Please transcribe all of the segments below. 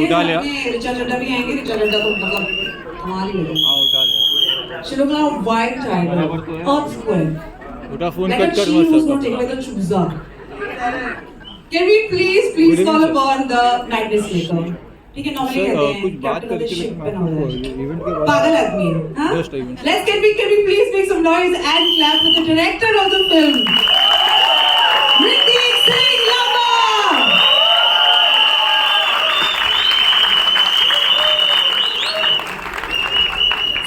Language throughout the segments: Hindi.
है उठा लिया। ऋचा चड्ढा भी आएंगे, ऋचा चड्ढा तो मतलब कमाल ही लगेगा। हाँ उठा लिया। Shilukla white tiger, earthquake, उठा फोन like a कट कर she मत who's सब going to take अपना। away the chooza. Can we please Good evening, call sir. upon the madness maker? ठीक है, नॉर्मली सर कहते हैं कुछ बात कैप्टन ऑफ द करके शिप लेकिन एंड ऑल आपको दैट। इवेंट के बाद पागल आदमी है, हाँ? Just event. Let's can we please make some noise and clap with the director of the film, Hrithik Singh Lamba.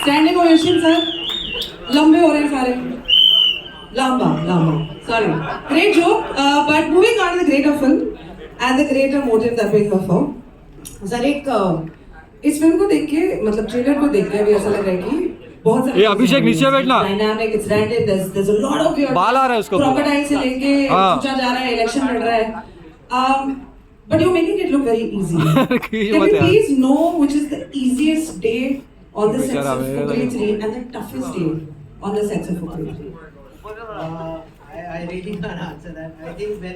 Standing ovation, sir. लंबे हो रहे हैं सारे। Lamba, sorry. Great joke, but moving on to the greater film and the greater motive that we have for. Sir एक इस फिल्म को देख के मतलब ट्रेलर को देख के अभी ऐसा लग रहा है कि बहुत सारे ए, अभिषेक, नीचे बैठना। Dynamic, it's random, there's a lot of your बाल आ रहा है उसको। क्रोकोडाइल से लेके हाँ। पूछा जा रहा है, इलेक्शन लड़ रहा है, but you're making it look very easy. की Can मत we यार। please know which is the easiest day on the sets बेचारा of मेरा Fukrey लगे। 3 and the toughest day on the sets of Fukrey 3? I really can't answer that. I think when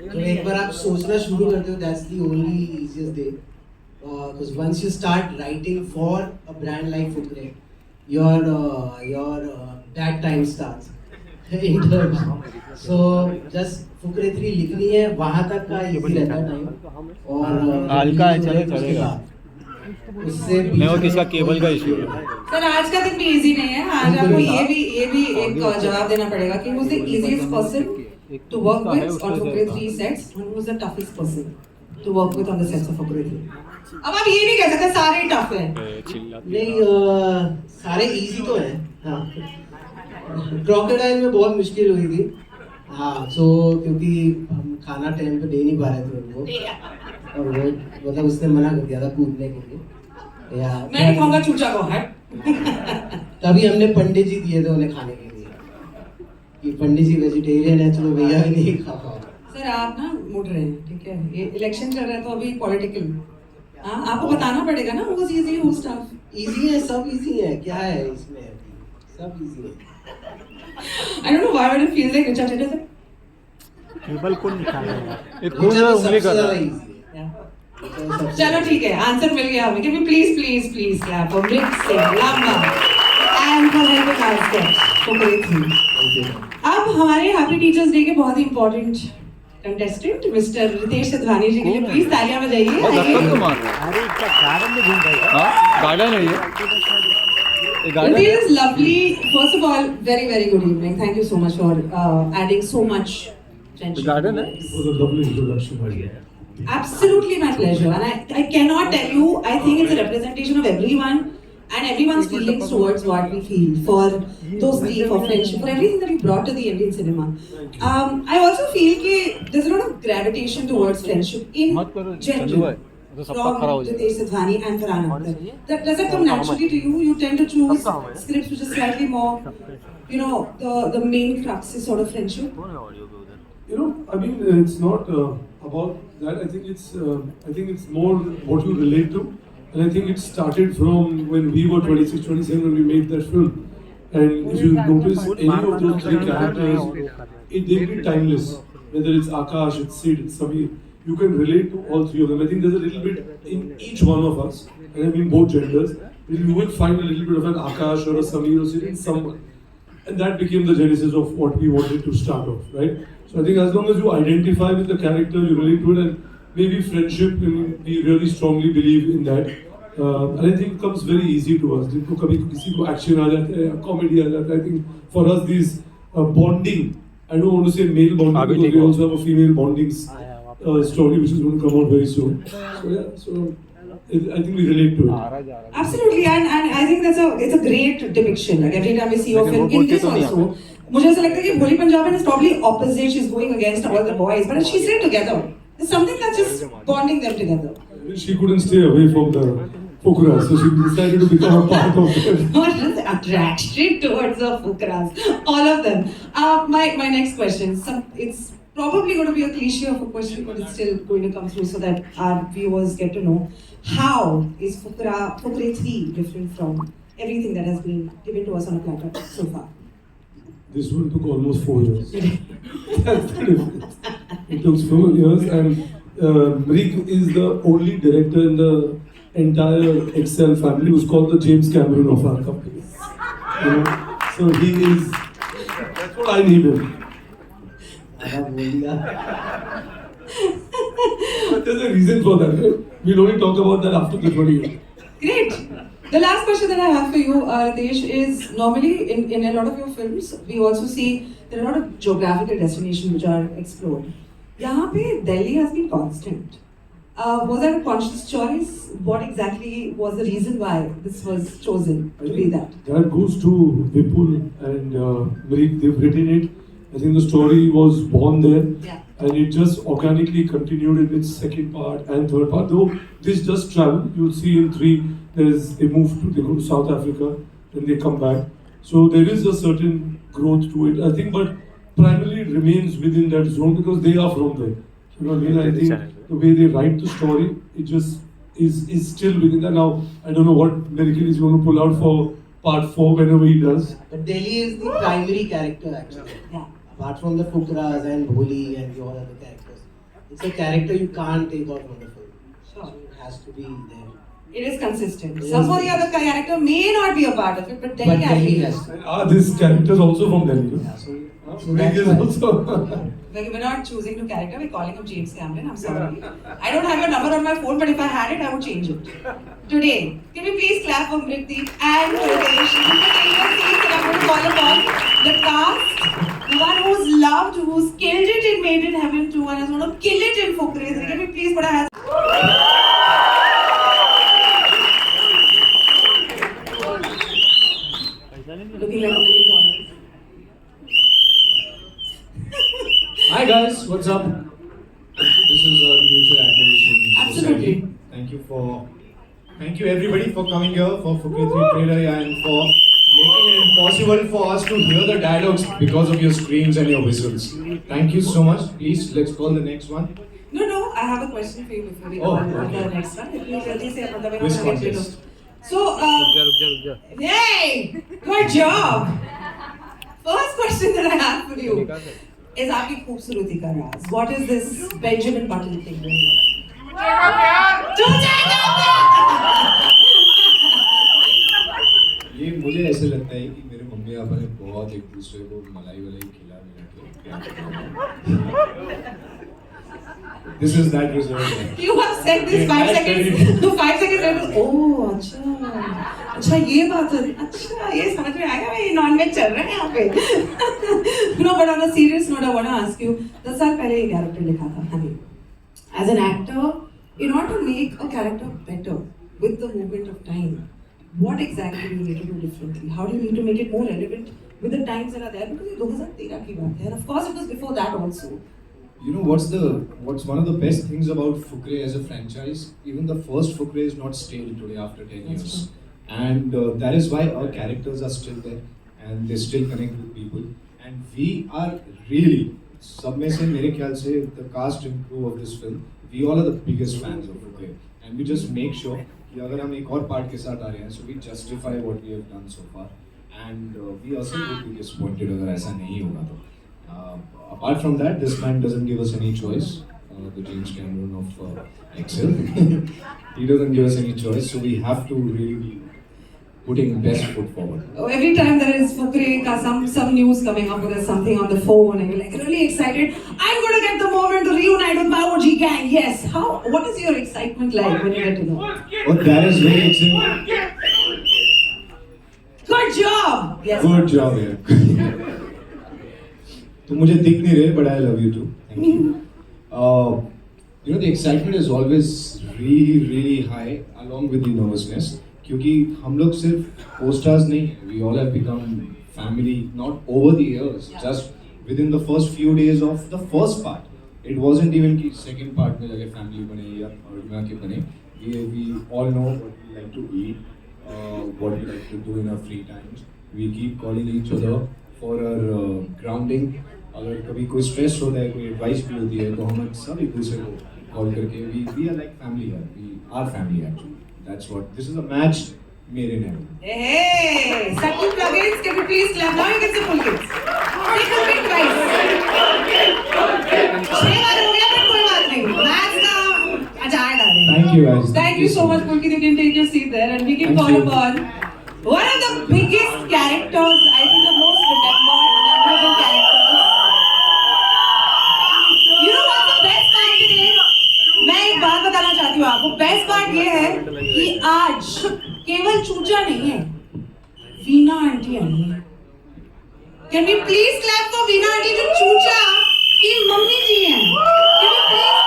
जब एक बार आप सोचना शुरू करते हो, that's the only easiest day. Because once you start writing for a brand like Fukrey, your that time starts. In terms. So just Fukrey 3 लिखनी है, वहाँ तक का easy रहता है time. और हल्का है, चले चलेगा। उससे नहीं वो किसका केबल का इशू है। सर आज का दिन भी इजी नहीं है। आज आपको ये भी एक जवाब देना पड़ेगा कि who's the easiest person to work with on Fukrey 3 sets and who's the toughest person to work with on the sets of Fukrey 3. अब आप ये नहीं कह सकते सारे ही टफ हैं। नहीं, सारे इजी तो हैं। हाँ, क्रोकोडाइल में बहुत मुश्किल हुई थी। हाँ, सो क्योंकि हम खाना टाइम पे दे नहीं पा रहे थे उनको, और वो मतलब उसने मना कर दिया था कूदने के लिए। या मैं नहीं खाऊंगा चूचा को है। तभी हमने पंडित जी दिए थे उन्हें खाने के लिए, कि पंडित जी वेजिटेरियन है, चलो भैया भी नहीं खा पाओ। सर आप ना मुड़ रहे हैं, ठीक है, ये इलेक्शन चल रहा है तो अभी पॉलिटिकल, हाँ आपको बताना पड़ेगा ना who's easy who's tough. Easy है, सब इजी है, क्या है इसमें अभी, सब इजी है। I don't know why but it feels like Richa Chadha sir. Cable कौन निकाला है? एक कौन सा उंगली कर रहा है। चलो ठीक है, आंसर मिल गया हमें। Can we please clap for Hrithik Singh Lamba and for helping us get Fukrey 3. अब हमारे हैप्पी टीचर्स डे के बहुत ही important contestant mister Ritesh Sidhwani ji के लिए प्लीज तालियां बजाइए। धक्का क्यों मार रहा है? अरे क्या गार्डन में घूम रहा है? हाँ गार्डन है ये गार्डन Ritesh है। is lovely. First of all, very good evening. Thank you so much for adding so much friendship. Garden है। It was a lovely introduction, my dear. Absolutely my pleasure. And I cannot tell you, I think it's a representation of everyone and everyone's feelings towards what we feel for dosti, for friendship, for everything that you brought to the Indian cinema. I also feel that there's a lot of gravitation towards friendship in मत करो, चंदू general भाई, तो सबका खरा हो from जाएगा। Ritesh Siddhani and Farhan Akhtar. Does that come naturally to you? You tend to choose scripts which is slightly more, you know, the main crux is sort of friendship. You know, I mean, it's not about that. I think it's more what you relate to, and I think it started from when we were 26, 27 when we made that film. And if you notice any of those three characters, they'll be timeless. Whether it's Akash, it's Sid, it's Sameer, you can relate to all three of them. I think there's a little bit in each one of us, and I mean both genders. You will find a little bit of an Akash or a Sameer or Sid in someone. And that became the genesis of what we wanted to start off, right? So I think as long as you identify with the character, you relate to it, and maybe friendship, we really strongly believe in that. And I think it comes very easy to us. जिनको कभी किसी को action आ जाता है, comedy आ जाता है, I think for us these bonding, I don't want to say male bonding because we also have a female bonding story which is going to come out very soon. So yeah, I think we relate to it. Absolutely, and I think it's a great depiction. Like every time we see your film, in this also, मुझे ऐसा लगता है कि भोली पंजाबन is probably opposite. She's going against all the boys, but she's staying together. There's something that's just bonding them together. She couldn't stay away from the Pokra, so she decided to become a part of it. What is the attraction towards the Fukras? All of them. My next question. It's probably going to be a cliche of a question, but it's still going to come through so that our viewers get to know. How is Fukrey 3 different from everything that has been given to us on a platter so far? This one took almost 4 years. That's the difference. It took 4 years, and Mrick is the only director in the entire Excel family who's called the James Cameron of our company. You know? So he is, that's what I need him. But there's a reason for that. Right? We'll only talk about that after the 20 years. Great. The last question that I have for you, Ritesh, is normally in a lot of your films, we also see there are a lot of geographical destinations which are explored. यहाँ पे Delhi has been constant. Was that a conscious choice? What exactly was the reason why this was chosen to be that? That goes to Vipul and Mrick. They've written it. I think the story was born there. Yeah. And it just organically continued in its second part and third part. Though this just travel, you'll see in 3, they go to South Africa, then they come back. So there is a certain growth to it, I think, but primarily it remains within that zone because they are from there. You know what I mean? I think the way they write the story, it just is still within that. Now, I don't know what miracle is going to pull out for part 4 whenever he does. But Delhi is the primary character actually. Yeah. Apart from the Fukras and Bholi and the all other characters. It's a character you can't take out from the film. Sure. So it has to be there. It is consistent. It Some is. or the other character may not be a part of it, but Delhi But has Delhi been. has to. And this character is also from Delhi. No? Yeah, so Mrick that's is why. also. We're not choosing to character, we're calling him James Cameron. I'm sorry. I don't have your number on my phone, but if I had it, I would change it. Today, can we please clap for Mritik and Ritesh? You can take your seats and I'm going to call upon the cast. The one who's loved, who's killed it in Made in Heaven 2 and is going to kill it in Fukre. Can we please put our hands? Looking like a million dollars. Hi guys, what's up? This is a mutual admiration Absolutely. society. Thank you everybody for coming here for Fukre 3 trailer and for making it impossible for us to hear the dialogues because of your screams and your whistles. Thank you so much. Please, let's call the next one. No, I have a question for you before we go Oh, on okay. to the next one. If you जल्दी से मतलब Quiz हम next contest. So, रुक जा hey, good job. First question that I have for you is आपकी खूबसूरती का राज. What is this Benjamin Button thing? ये मुझे ऐसे लगता है कि मेरे मम्मी पापा ने बहुत एक दूसरे को मलाई वलाई खिला मिला के This is that reserve. You have said this 5 seconds. 5 seconds later. Oh, अच्छा ये बात है. अच्छा ये समझ में आ गया. ये non-veg चल रहा है यहाँ पे. No, but on a serious note, I want to ask you. 10 साल पहले ये character लिखा था. हमें. As an actor, in order to make a character better with the movement of time, what exactly do you need to do differently? How do you need to make it more relevant with the times that are there? Because ये 2013 की बात है. And of course, it was before that also. You know what's one of the best things about Fukre as a franchise? Even the first Fukre is not stale today after 10 years, and that is why our characters are still there and they still connect with people. And we are really, सब में से मेरे ख्याल से the cast and crew of this film, we all are the biggest fans of Fukre, and we just make sure कि अगर हम एक और part के साथ आ रहे हैं, so we justify what we have done so far, and we also would be disappointed अगर ऐसा नहीं होगा तो. Apart from that, this man doesn't give us any choice. The James Cameron of Excel, he doesn't give us any choice, so we have to really be putting best foot forward. Every time there is Fukre ka some news coming up, or there's something on the phone, and you're like really excited. I'm going to get the moment to reunite with my OG gang. Yes. What is your excitement like when you get to know? Oh, that is very exciting. Good job. Yes. Good job, yeah. तो मुझे दिख नहीं रहे, but I love you too. Thank you. You know, the excitement is always really high, along with the nervousness. क्योंकि हम लोग सिर्फ co-stars नहीं हैं. We all have become family, not over the years, just within the first few days of the first part. It wasn't even कि second part में जाके family बने या original के बने. We all know what we like to eat, what we like to do in our free times. We keep calling each other for our grounding. अगर कभी कोई स्ट्रेस होता है, कोई एडवाइस भी होती है, तो हम सब एक दूसरे को कॉल करके we are like family, we are family actually. That's what this is, a match made in heaven. Hey, second plugins, can you please clap? Now you can say full kids. Take a bit twice. 6 बार हो गया, but कोई बात नहीं. Maths का Thank you, guys. Thank you so much, Pulkit. You can take your seat there, and we can Thank call you. upon one of the biggest characters, I think the most memorable characters. You know what the best part is? मैं एक बात बताना चाहती हूँ आपको. Best part ये है कि आज केवल चूचा नहीं है, वीना आंटी आई है. Can we please clap for Veena aunty जो चूचा की मम्मी जी हैं? Can we please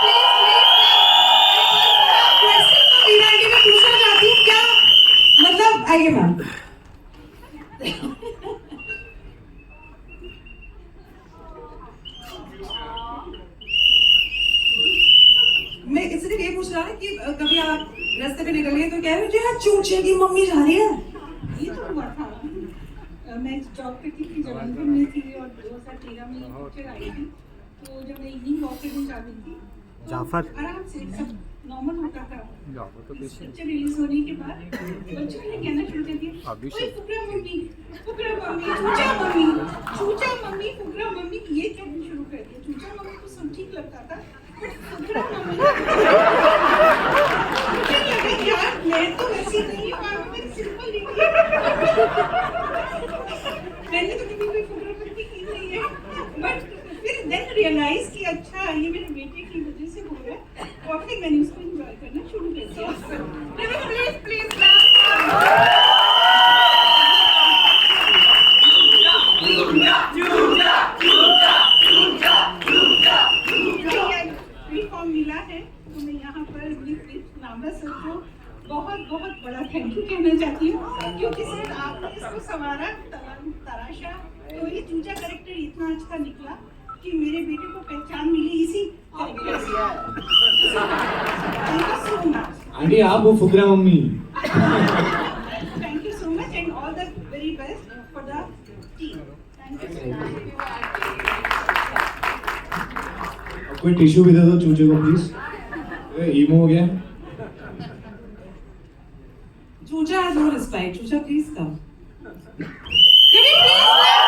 क्वेश्चन तो वीना आंटी मैं पूछना चाहती हूँ क्या मतलब आइए मैम. मैं इसलिए ये पूछ रहा हूँ कि कभी आप रास्ते पे निकल गए तो कह रहे हो यार चूचे की मम्मी जा रही है. ये तो हुआ था मैं जॉब करती थी जबलपुर में थी और 2013 में ये पिक्चर आई थी तो जब मैं इवनिंग वॉक करने जा रही थी तो जाफर। आराम से सब नॉर्मल होता था. पिक्चर रिलीज होने के बाद बच्चों ने कहना शुरू कर दिया ओए फुकरा मम्मी चूचा मम्मी फुकरा मम्मी ये कहना शुरू कर दिया. चूचा मम्मी को सब ठीक लगता था बट फुकरा मम्मी मुझे लगा यार मैं तो वैसी नहीं हूँ मैं सिंपल नहीं मैंने तो कभी कोई फोटोग्राफी की नहीं है बट फिर देन रियलाइज कि अच्छा ये मेरे बेटे की वजह से हो रहा है और फिर मैंने उसको एंजॉय करना शुरू कर दिया. प्लीज प्लीज मिला है तो मैं यहाँ पर नामा सर को बहुत बहुत बड़ा थैंक यू कहना चाहती हूँ क्योंकि सर आपने इसको संवारा तराशा तो ये चूजा कैरेक्टर इतना अच्छा निकला कि मेरे बेटे को पहचान मिली इसी कैरेक्टर से. Thank you so much. Aunty आप वो Fukra mummy. Thank you so much and all the very best for the team. Thank you so much. कोई टिश्यू भी दे दो चूचे को प्लीज. ईमो हो गया. Choocha has no respect. Choocha please come. Can we please clap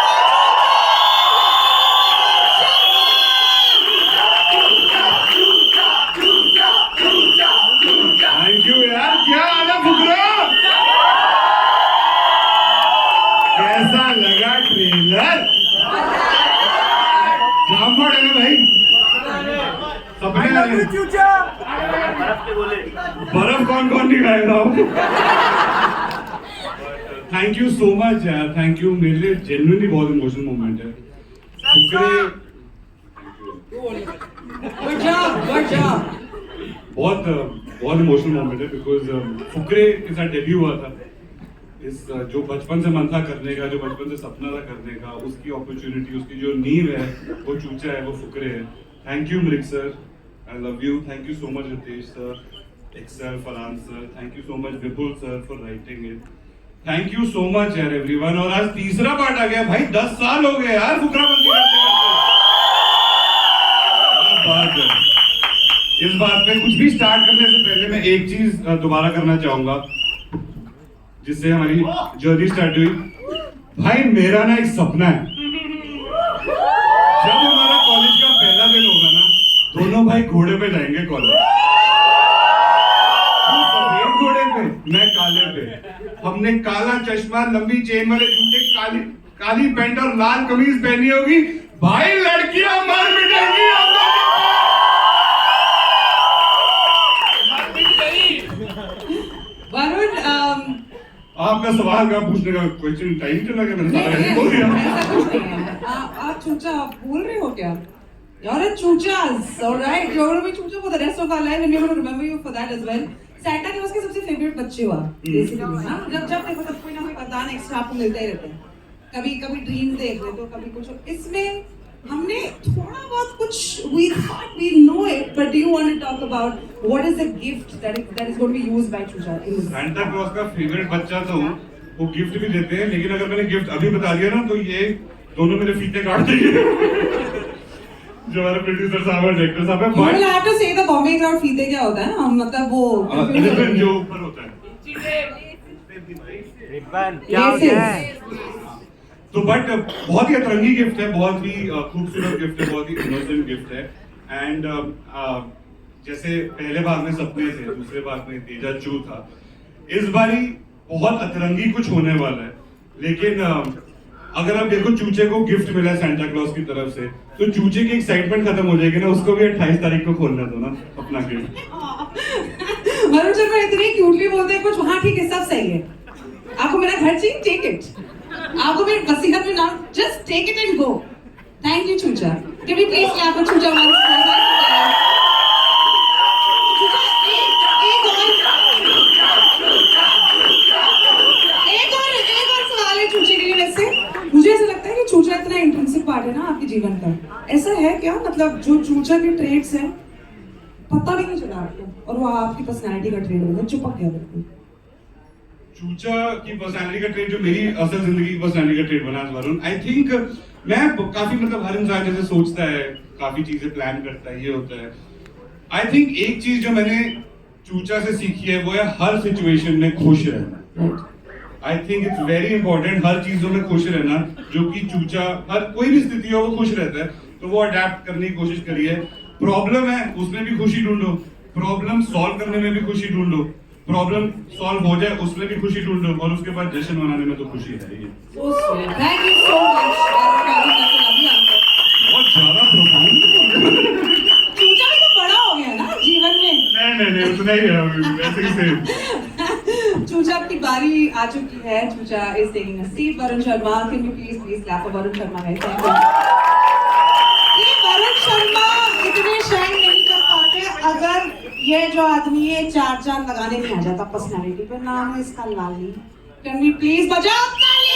thank you यार. क्या हाल है फुकरा? कैसा लगा ट्रेलर? जामफड़ है ना भाई? सपने आ रहे हैं. बर्फ कौन कौन नहीं खाएगा? थैंक यू सो मच यार. Thank you. मेरे लिए जेन्युइनली बहुत इमोशनल मोमेंट है. Fukrey Good job. बहुत इमोशनल मोमेंट है बिकॉज फुकरे के साथ डेब्यू हुआ था. इस जो बचपन से मन था करने का, जो बचपन से सपना था करने का, उसकी अपॉर्चुनिटी, उसकी जो नींव है वो चूचा है, वो फुकरे है. Thank you Mrig sir. I love you. Thank you so much Ritesh sir, Excel Farhan sir. Thank you so much Vipul sir for writing it. Thank you so much यार एवरीवन. और आज तीसरा पार्ट आ गया भाई. 10 साल हो गए यार फुकराबंदी करते करते. क्या बात है. इस बात पे कुछ भी स्टार्ट करने से पहले मैं एक चीज दोबारा करना चाहूंगा जिससे हमारी जर्नी स्टार्ट हुई. भाई मेरा ना एक सपना है, जब हमारा कॉलेज का पहला दिन होगा ना, दोनों भाई घोड़े पे जाएंगे कॉलेज. सफेद घोड़े पे, मैं काले पे. हमने काला चश्मा, लंबी चेन वाले जूते, काली पैंट और लाल कमीज पहनी होगी. भाई लड़कियां मर मिटेंगी. वरुण आपका सवाल का पूछने का क्वेश्चन टाइम चला गया. मैंने सारा ऐसे बोल दिया. ऐसा कुछ नहीं है. आप चूचा बोल रहे हो क्या? You're a choochas, alright? You're gonna be choocha for the rest of our life, and we're gonna remember you for that as well. Santa Claus के सबसे फेवरेट बच्चे हुआ basically, हाँ? जब देखो तब कोई ना कोई वरदान एक्स्ट्रा आपको मिलता ही रहता है. कभी ड्रीम देख रहे तो कभी कुछ. इसमें हमने थोड़ा बहुत कुछ we thought we know it, but do you want to talk about what is the gift that is going to be used by Chucha in this? Santa Claus का फेवरेट बच्चा तो हूँ, वो गिफ्ट भी देते हैं, लेकिन अगर मैंने गिफ्ट अभी बता दिया ना तो ये दोनों मेरे फीते काट देंगे. जो हमारे प्रोड्यूसर साहब और डायरेक्टर साहब हैं. You will have to say the Bombay crowd फीते क्या होता है ना, मतलब वो रिबन जो ऊपर होता है. रिबन क्या होता है? तो बट बहुत ही अतरंगी गिफ्ट है, बहुत ही खूबसूरत गिफ्ट है, बहुत ही इनोसेंट गिफ्ट है. एंड जैसे पहले भाग में सपने थे, दूसरे भाग में तेजा चू था, इस बारी बहुत अतरंगी कुछ होने वाला है। लेकिन अगर आप देखो चूचे को गिफ्ट मिला है सेंटा क्लॉज की तरफ से, तो चूचे की एक्साइटमेंट खत्म हो जाएगी ना, उसको भी 28 तारीख को खोलना दो ना अपना गिफ्ट। वरुण शर्मा इतने क्यूटली बोलते हैं कुछ, हाँ ठीक है सब सही है, आपको मेरा घर चाहिए, टेक इट, आपको मेरे वसीयत में नाम, just take it and go. Thank you Choocha, can we please clap for Choocha once. एक और सवाल है चूचे के लिए। वैसे मुझे ऐसा लगता है कि चूचा इतना इंट्रिंसिक पार्ट है ना आपके जीवन का, ऐसा है क्या? मतलब जो चूचा के ट्रेड्स हैं पता भी नहीं चला आपको, और वो आपकी पर्सनालिटी का ट्रेड होगा, चुपक गया बिल्कुल। चूचा की पर्सनालिटी का ट्रेड जो मेरी असल जिंदगी की पर्सनालिटी का ट्रेड बना है वरुण, आई थिंक मैं काफी मतलब हर इंसान जैसे सोचता है, काफी चीजें प्लान करता है, ये होता है। आई थिंक एक चीज जो मैंने चूचा से सीखी है वो है हर सिचुएशन में खुश रहना। I think it's very important हर चीजों में खुश रहना, जो कि चूचा हर कोई भी स्थिति हो वो खुश रहता है, तो वो अडेप्ट करने की कोशिश करिए। प्रॉब्लम है उसमें भी खुशी ढूंढो, प्रॉब्लम सॉल्व करने में भी खुशी ढूंढो, प्रॉब्लम सॉल्व हो जाए उसमें भी खुशी ढूंढो, और उसके बाद जश्न मनाने में तो खुशी है ही। Thank you so much. बहुत ज्यादा प्रोफाउंड। चूचा भी तो बड़ा हो गया ना जीवन में। नहीं उतना ही है अभी, वैसे ही सेम। चूचा की बारी आ चुकी है, Choocha is taking a seat. Varun Sharma, can you please clap for Varun Sharma है। Thank you. ये वरुण शर्मा इतने शाइन नहीं कर पाते अगर ये जो आदमी है चार चांद लगाने नहीं आ जाता पर्सनालिटी पे। नाम है इसका लाली। कैन वी प्लीज बजाओ ताली।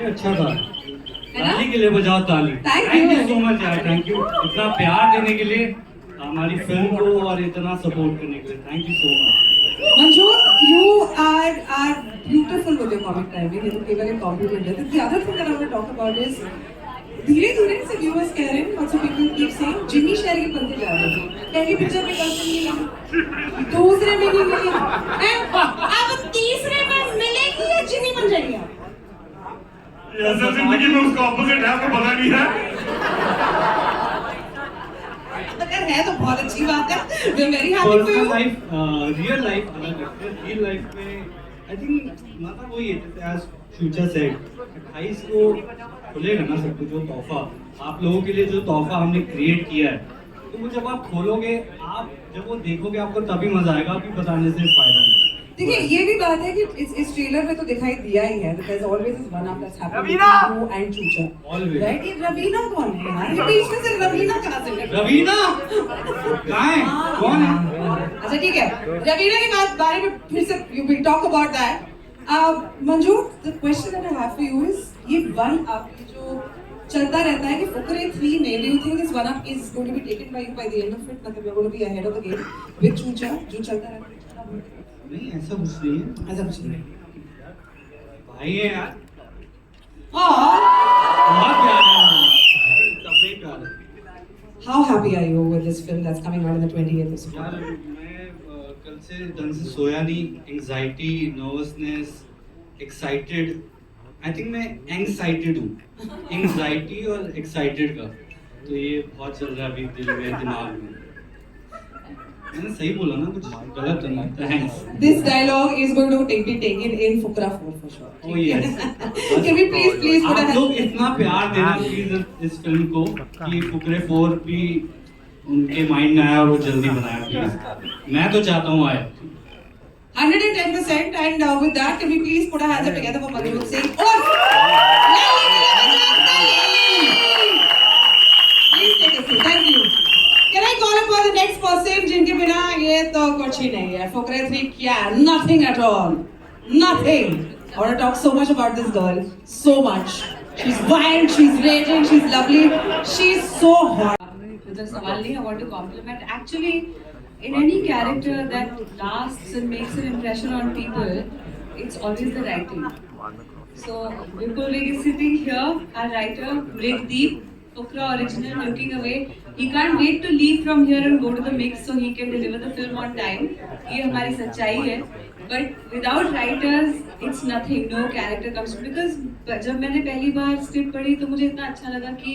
अच्छा था, ताली के लिए बजाओ ताली। Thank you you so much यार, थैंक यू इतना प्यार देने के लिए, हमारी फिल्म को और इतना सपोर्ट करने के लिए, thank you so much. Manju, you are beautiful with your comic timing. ये तो केवल एक compliment है। The other thing that I want to talk about is धीरे-धीरे से viewers कह रहे हैं, lots of people keep saying Jimmy Shergill बनते जा रहे हैं। पहली पिक्चर में गर्लफ्रेंड मिली, दूसरे में नहीं मिली, अब तीसरे में मिलेगी या जिमी बन जाएगी आप? असल जिंदगी में उसका ऑपोजिट है, आपको पता नहीं है। अगर है तो बहुत अच्छी बात है। We are very happy for personal you. Life, real life अलग लगती है। रियल लाइफ में आई थिंक मतलब वही है, जैसे आज फ्यूचर सेट 28 को खुलेगा ना सब कुछ, जो तोहफा आप लोगों के लिए, जो तोहफा हमने क्रिएट किया है, तो वो जब आप खोलोगे, आप जब वो देखोगे, आपको तभी मजा आएगा, अभी बताने से फायदा नहीं। देखिए ये भी बात है कि इस ट्रेलर में तो दिखाई दिया ही है, because always is one up that's happening with you and Chucha. Always. Right? ये रवीना कौन है यार? ये बीच में से रवीना कहाँ से निकली? रवीना कहाँ है, कौन है? अच्छा ठीक है, रवीना के बारे में फिर से you will talk about that. Manju, the question that I have for you is ये one up जो चलता रहता है कि फुकरे 3 में, do you think this one up is going to be taken by you by the end of it? मतलब you're going to be ahead of the game with Chucha जो चलता रहता है? नहीं ऐसा कुछ नहीं है, ऐसा कुछ नहीं। भाई है यार, हाँ। बहुत प्यार है, सबसे प्यार है। How happy are you with this film that's coming out on the 28th of यार September? मैं कल से ढंग से सोया नहीं, anxiety, nervousness, excited, I think मैं एंग्जाइटेड हूँ, एंग्जाइटी और एक्साइटेड का, तो ये बहुत चल रहा है अभी दिल में, दिमाग में। मैंने सही बोला ना, कुछ गलत तो नहीं? Thanks. This dialogue is going to be taken in Fukra 4 for sure. Oh yes. Can we please put a आप लोग इतना प्यार देना प्लीज इस फिल्म को कि फुकरे 4 भी उनके माइंड में आया और वो जल्दी बनाया प्लीज। मैं तो चाहता हूँ आए। 110% and with that can we please put our hands up together for Manju Singh और लाली Please take a seat. Thank you. Can I call upon the next person जिनके बिना ये तो कुछ ही नहीं है। फुकरे 3 क्या? Nothing at all. Nothing. I want to talk so much about this girl. So much. She's wild, she's raging, she's lovely, she's so hot. मतलब सवाल नहीं, I want to compliment. Actually, in any character that lasts and makes an impression on people, it's always the writing. So, Vipul Vig is sitting here, our writer, Brigdeep, Fukra original, looking away. He can't wait to leave from here and go to the mix so he can deliver the film on time. ये हमारी सच्चाई है. But without writers, it's nothing. No character comes because जब मैंने पहली बार स्क्रिप्ट पढ़ी तो मुझे इतना अच्छा लगा कि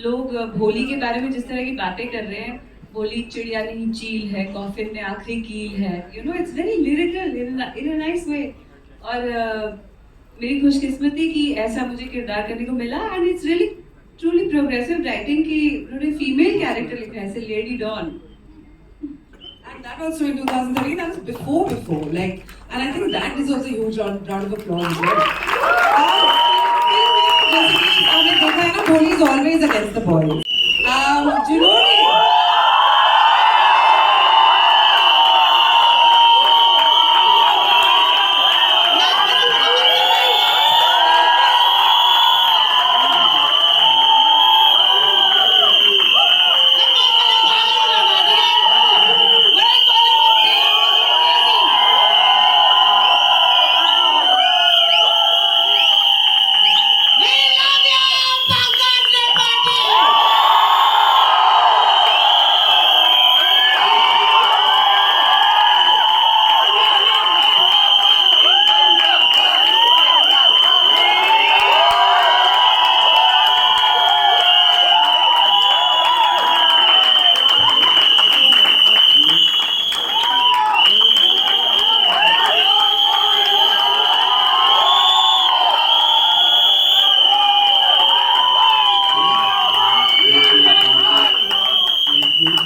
लोग भोली के बारे में जिस तरह की बातें कर रहे हैं, भोली चिड़िया नहीं चील है, कॉफिन में आखिरी कील है, you know, it's very lyrical in a nice way. और मेरी खुशकिस्मती कि ऐसा मुझे किरदार करने को मिला and it's really truly progressive writing कि उन्होंने फीमेल कैरेक्टर लिखा है, ऐसे lady don. And that was in 2013. That was before, like, and I think that deserves a huge round of applause. आपने देखा है ना, Bholi is always against the boys. जिन्होंने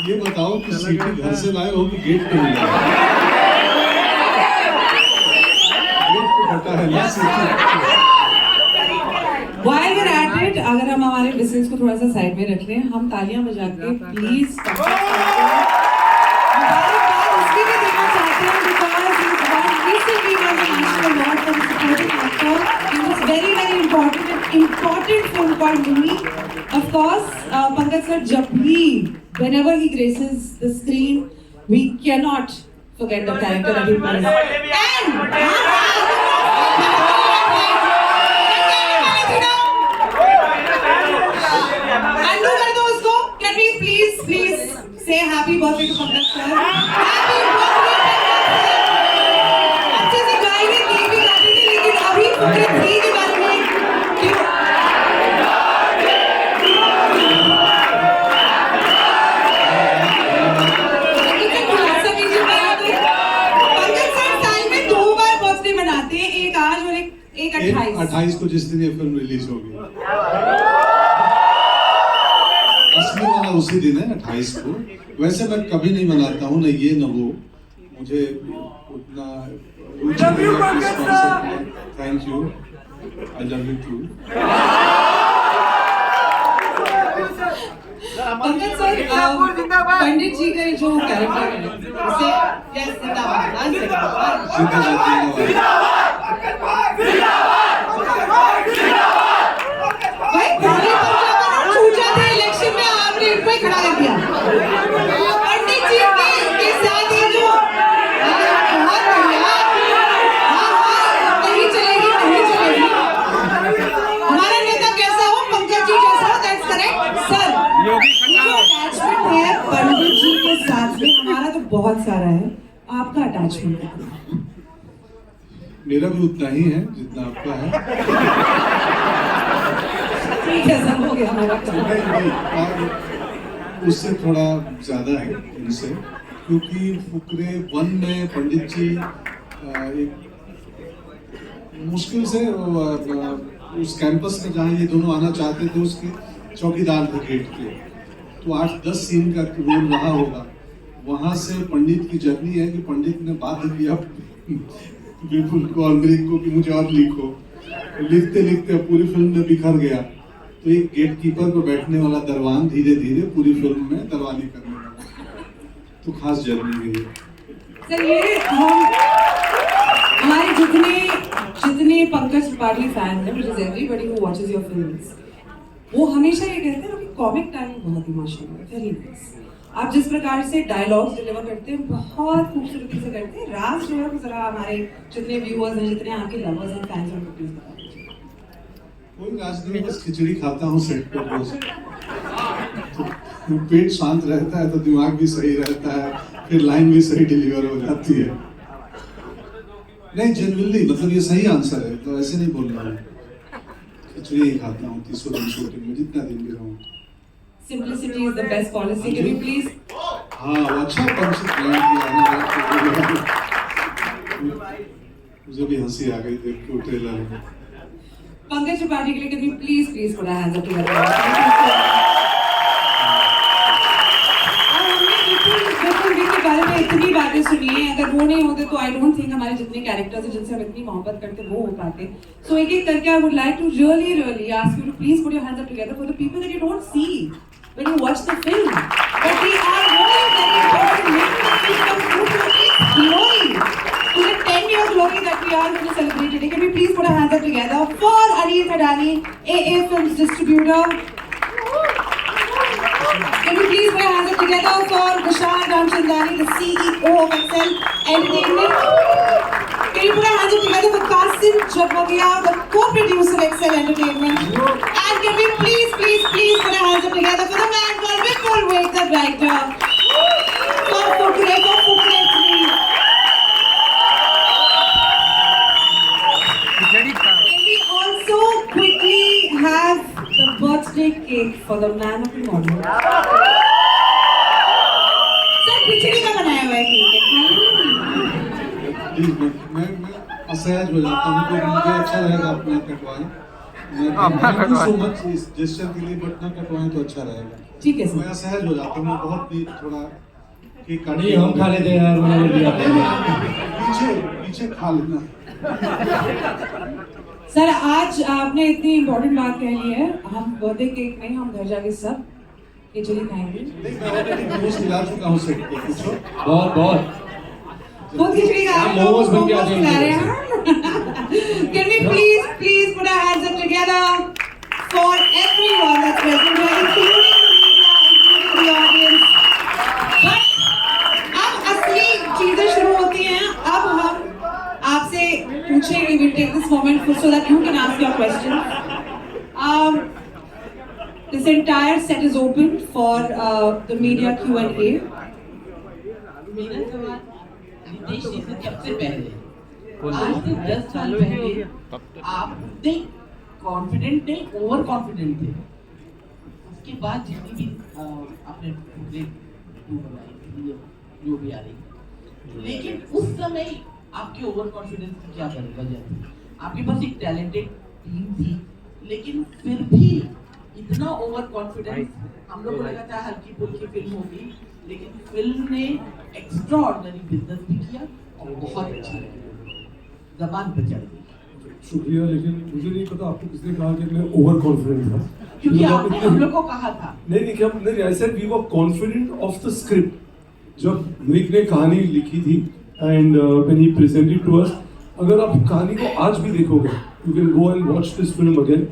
ये बताओ कि सीटी घर से लाए हो कि गेट पे मिला? गेट पे बटा है ना सीटी. While we're at it, अगर हम हमारे बिजनेस को थोड़ा सा साइड में रख लें, हम तालियां बजा के प्लीज उसके भी देना चाहते हैं because recently won the national award for the supporting actor in this very important film called Mimi. Of course, Pankaj sir, जब भी whenever he graces the screen, we cannot forget the character that he plays. And undo कर दो उसको. Can we please say happy birthday to Pankaj sir? Happy birthday Pankaj sir. अच्छे से गाएंगे, केक भी काटेंगे, लेकिन अभी फुकरे 3 के बारे में क्यों? एक 28 को जिस दिन ये फिल्म रिलीज होगी. असली वाला उसी दिन है 28 को. वैसे मैं कभी नहीं मनाता हूँ, न ये न वो. मुझे उतना रुचि नहीं है इस कॉन्सेप्ट में. Thank you. I love you too. Pankaj sir, Pandit ji का जो कैरेक्टर है उसे यस जिंदाबाद भाई भोली चूचा थे इलेक्शन में, आपने इनको ही खड़ा कर दिया. पंडित जी के साथ ये जो बहुत बढ़िया. नहीं चलेगी. हमारा नेता कैसा हो? पंकज जी जैसा. That's correct sir. जो अटैचमेंट है पंडित जी के साथ में हमारा तो बहुत सारा है. आपका अटैचमेंट मेरा भी उतना ही है जितना आपका है. ठीक है सर, हो गया हमारा काम. और उससे थोड़ा ज्यादा है इनसे, क्योंकि फुकरे 1 में पंडित जी एक मुश्किल से उस कैंपस में जहाँ ये दोनों आना चाहते थे उसके चौकीदार थे गेट के. तो 8-10 सीन का रोल रहा होगा. वहां से पंडित की जर्नी है कि पंडित ने बात किया विपुल को और मृग को कि मुझे और लिखो. लिखते लिखते पूरी फिल्म में बिखर गया. तो एक गेट कीपर को बैठने वाला दरवान धीरे धीरे पूरी फिल्म में दरवानी करने लगा. तो खास जर्नी गई. सर ये हमारे जितने पंकज त्रिपाठी फैन हैं, which is everybody who watches your films, वो हमेशा ये कहते हैं कि कॉमिक टाइमिंग बहुत ही माशाल्लाह वेरी नाइस. आप जिस प्रकार से डायलॉग्स डिलीवर करते हैं बहुत खूबसूरती से करते हैं. राज जो है वो जरा हमारे जितने व्यूअर्स हैं, जितने आपके लवर्स हैं, फैंस हैं, प्लीज बता दीजिए. कोई राज नहीं, बस खिचड़ी खाता हूँ सेट पर रोज. तो पेट शांत रहता है तो दिमाग भी सही रहता है, फिर लाइन भी सही डिलीवर हो जाती है. नहीं जेन्युइनली मतलब ये सही आंसर है, तो ऐसे नहीं बोल रहा हूँ। खिचड़ी ही खाता हूँ 300 दिन शूटिंग में, जितना दिन भी रहूँ। Simplicity is the best policy. Can you please? हाँ वो अच्छा पंच प्लान किया। मुझे भी हंसी आ गई देख के ट्रेलर में। Pankaj Tripathi के लिए can you please put our hands up together? और हमने बिल्कुल भी के बारे में इतनी बातें सुनी है, अगर वो नहीं होते तो I don't think हमारे जितने कैरेक्टर्स हैं जिनसे हम इतनी मोहब्बत करते वो हो पाते। So एक एक करके I would like to really ask you to please put your hands up together for the people that you don't see when you watch the film, but they are very important, making the film come true to its glory, to the 10-year glory that we are going to celebrate today. Can we please put our hands up together for Anil Thadani, AA Films distributor. Can we please put our hands up together for Vishal Ramchandani, the CEO of Excel Entertainment. Can you put our hands up together for Qasim Jagbagia, the co-producer of Excel Entertainment. And can we please put our hands up together for the man called Vipul Wade, the writer. For Fukre 3. Can we also quickly have the birthday cake for the man of the moment? Sir, खिचड़ी का बनाया हुआ है केक। मैं असहज हो जाता हूँ, तो मुझे अच्छा रहेगा अपना कटवाएं। थैंक यू सो मच इस जेस्चर के लिए, बट ना कटवाएं तो अच्छा रहेगा। ठीक है सर। मैं असहज हो जाता हूँ, बहुत ही थोड़ा केक काट नहीं हम खा लेते हैं यार, मैंने दिया पीछे खा लेना। सर आज आपने इतनी इम्पोर्टेंट बात कह ली है, हम बर्थडे केक नहीं, हम घर जाके सब खिचड़ी खाएंगे। नहीं मैं ऑलरेडी मोमोज खिला चुका हूँ सेट पे, पूछो। बहुत खिचड़ी खा रहे हैं, मोमोज बन के आ मोमोज खिला रहे हैं। Can we please put our hands up together for everyone that's present here, including the media, including the audience. But अब असली चीजें शुरू होती हैं, अब हम आपसे पूछेंगे, we'll take this moment so that you can ask your questions. This entire set is open for the media Q&A. मेरा सवाल नितेश जी से सबसे पहले, आज से 10 साल पहले आप उतने कॉन्फिडेंट थे, ओवर कॉन्फिडेंट थे। उसके बाद जितनी भी आपने बनाई जो भी आ रही, लेकिन उस समय आपके ओवर कॉन्फिडेंस की क्या वजह थी? आपके पास एक टैलेंटेड टीम थी, लेकिन फिर भी इतना ओवर कॉन्फिडेंस, हम लोग को लगा था हल्की फुल्की फिल्म होगी, लेकिन फिल्म ने एक्स्ट्रा ऑर्डिनरी बिजनेस भी किया और बहुत अच्छा जबान पर चढ़ गई। शुक्रिया, लेकिन मुझे नहीं पता आपको किसने कहा कि मैं ओवर कॉन्फिडेंट था, क्योंकि आपने हम लोग को कहा था। नहीं I said we were confident of the script. जब निक ने कहानी लिखी थी and when he presented to us, अगर आप कहानी को आज भी देखोगे, you can go and watch this film again,